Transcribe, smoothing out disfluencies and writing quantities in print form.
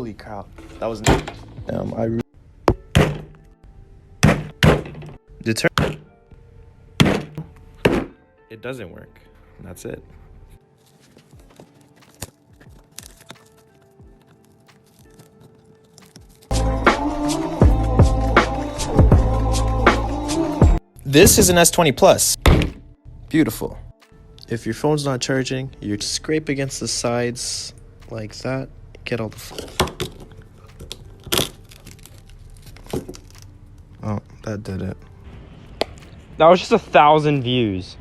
Holy crap. That was... It doesn't work. And that's it. This is an S20 Plus. Beautiful. If your phone's not charging, you scrape against the sides like that. Get all the... Oh, that did it. That was just 1,000 views.